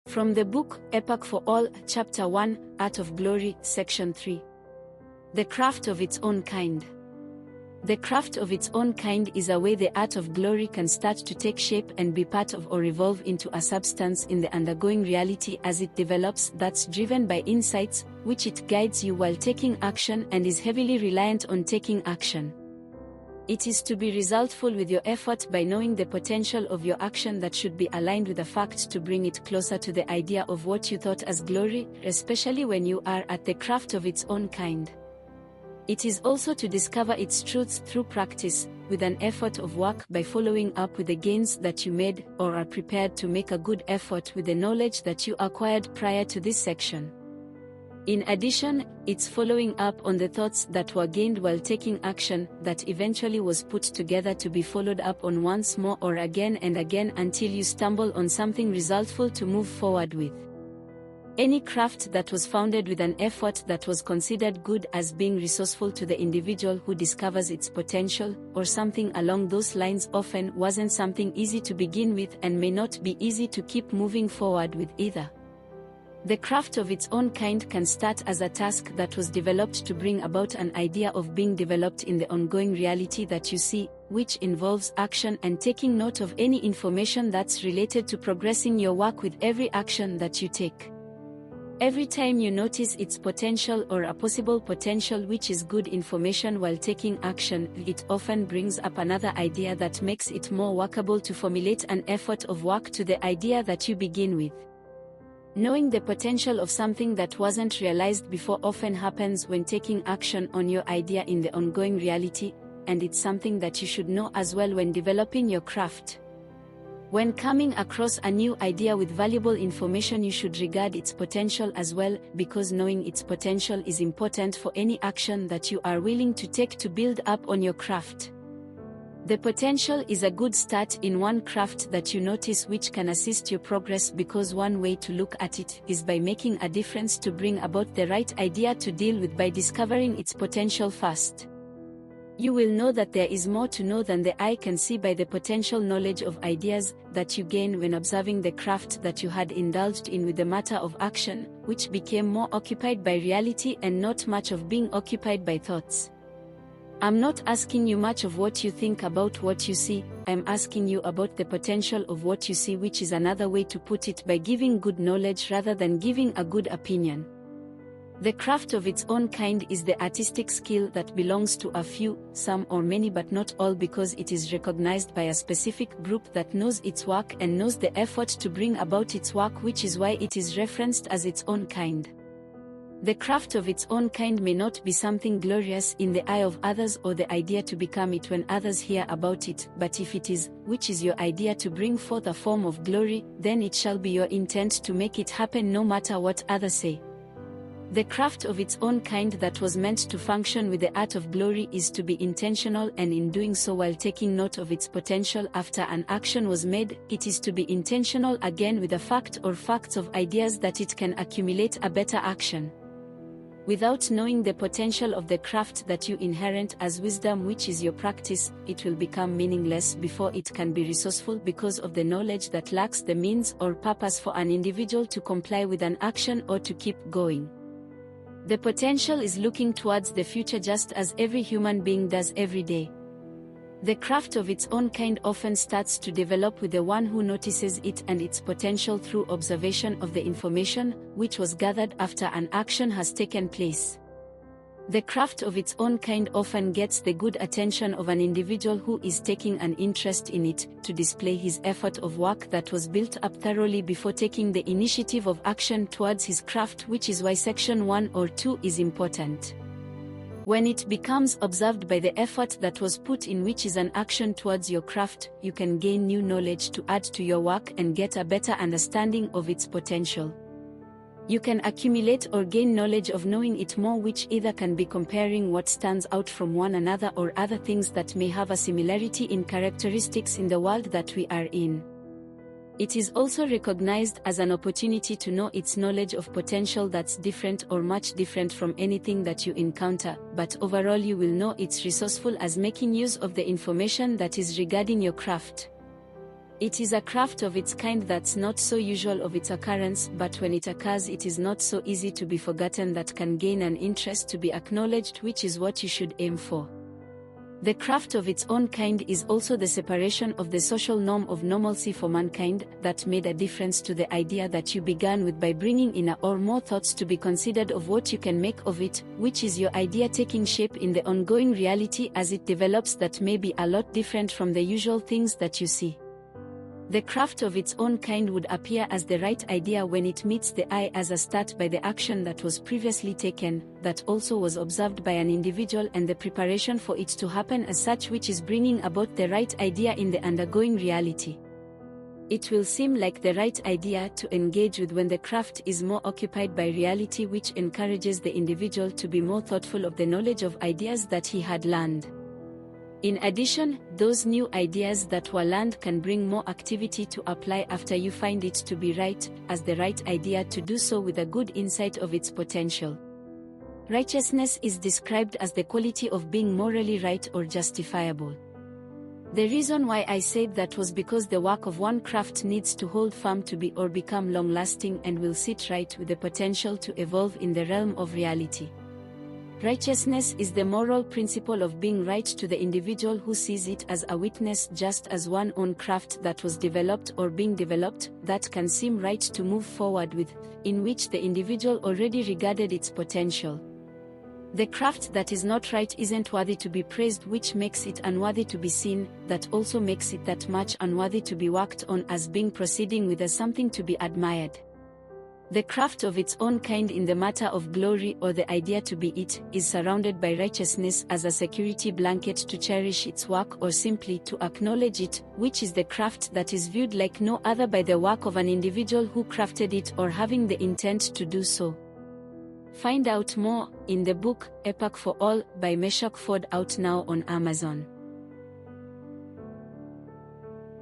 From the book, Epoch for All, Chapter 1, Art of Glory, Section 3. The craft of its own kind. The craft of its own kind is a way the art of glory can start to take shape and be part of or evolve into a substance in the undergoing reality as it develops, that's driven by insights, which it guides you while taking action and is heavily reliant on taking action. It is to be resultful with your effort by knowing the potential of your action that should be aligned with the fact to bring it closer to the idea of what you thought as glory, especially when you are at the craft of its own kind. It is also to discover its truths through practice, with an effort of work by following up with the gains that you made, or are prepared to make a good effort with the knowledge that you acquired prior to this section. In addition, it's following up on the thoughts that were gained while taking action, that eventually was put together to be followed up on once more or again and again until you stumble on something resultful to move forward with. Any craft that was founded with an effort that was considered good as being resourceful to the individual who discovers its potential, or something along those lines, often wasn't something easy to begin with and may not be easy to keep moving forward with either. The craft of its own kind can start as a task that was developed to bring about an idea of being developed in the ongoing reality that you see, which involves action and taking note of any information that's related to progressing your work with every action that you take. Every time you notice its potential or a possible potential which is good information while taking action, it often brings up another idea that makes it more workable to formulate an effort of work to the idea that you begin with. Knowing the potential of something that wasn't realized before often happens when taking action on your idea in the ongoing reality, and it's something that you should know as well when developing your craft. When coming across a new idea with valuable information, you should regard its potential as well, because knowing its potential is important for any action that you are willing to take to build up on your craft. The potential is a good start in one craft that you notice which can assist your progress, because one way to look at it is by making a difference to bring about the right idea to deal with by discovering its potential first. You will know that there is more to know than the eye can see by the potential knowledge of ideas that you gain when observing the craft that you had indulged in with the matter of action, which became more occupied by reality and not much of being occupied by thoughts. I'm not asking you much of what you think about what you see, I'm asking you about the potential of what you see, which is another way to put it by giving good knowledge rather than giving a good opinion. The craft of its own kind is the artistic skill that belongs to a few, some or many but not all, because it is recognized by a specific group that knows its work and knows the effort to bring about its work, which is why it is referenced as its own kind. The craft of its own kind may not be something glorious in the eye of others or the idea to become it when others hear about it, but if it is, which is your idea to bring forth a form of glory, then it shall be your intent to make it happen no matter what others say. The craft of its own kind that was meant to function with the art of glory is to be intentional, and in doing so while taking note of its potential after an action was made, it is to be intentional again with the fact or facts of ideas that it can accumulate a better action. Without knowing the potential of the craft that you inherit as wisdom, which is your practice, it will become meaningless before it can be resourceful, because of the knowledge that lacks the means or purpose for an individual to comply with an action or to keep going. The potential is looking towards the future just as every human being does every day. The craft of its own kind often starts to develop with the one who notices it and its potential through observation of the information which was gathered after an action has taken place. The craft of its own kind often gets the good attention of an individual who is taking an interest in it, to display his effort of work that was built up thoroughly before taking the initiative of action towards his craft, which is why section 1 or 2 is important. When it becomes observed by the effort that was put in, which is an action towards your craft, you can gain new knowledge to add to your work and get a better understanding of its potential. You can accumulate or gain knowledge of knowing it more, which either can be comparing what stands out from one another or other things that may have a similarity in characteristics in the world that we are in. It is also recognized as an opportunity to know its knowledge of potential that's different or much different from anything that you encounter, but overall you will know it's resourceful as making use of the information that is regarding your craft. It is a craft of its kind that's not so usual of its occurrence, but when it occurs it is not so easy to be forgotten, that can gain an interest to be acknowledged, which is what you should aim for. The craft of its own kind is also the separation of the social norm of normalcy for mankind, that made a difference to the idea that you began with by bringing in or more thoughts to be considered of what you can make of it, which is your idea taking shape in the ongoing reality as it develops, that may be a lot different from the usual things that you see. The craft of its own kind would appear as the right idea when it meets the eye as a start by the action that was previously taken, that also was observed by an individual, and the preparation for it to happen as such, which is bringing about the right idea in the undergoing reality. It will seem like the right idea to engage with when the craft is more occupied by reality, which encourages the individual to be more thoughtful of the knowledge of ideas that he had learned. In addition, those new ideas that were learned can bring more activity to apply after you find it to be right, as the right idea to do so with a good insight of its potential. Righteousness is described as the quality of being morally right or justifiable. The reason why I said that was because the work of one craft needs to hold firm to be or become long-lasting and will sit right with the potential to evolve in the realm of reality. Righteousness is the moral principle of being right to the individual who sees it as a witness, just as one own craft that was developed or being developed, that can seem right to move forward with, in which the individual already regarded its potential. The craft that is not right isn't worthy to be praised, which makes it unworthy to be seen, that also makes it that much unworthy to be worked on as being proceeding with as something to be admired. The craft of its own kind in the matter of glory, or the idea to be it, is surrounded by righteousness as a security blanket to cherish its work or simply to acknowledge it, which is the craft that is viewed like no other by the work of an individual who crafted it or having the intent to do so. Find out more in the book Epoch for All by Meshach Ford, out now on Amazon.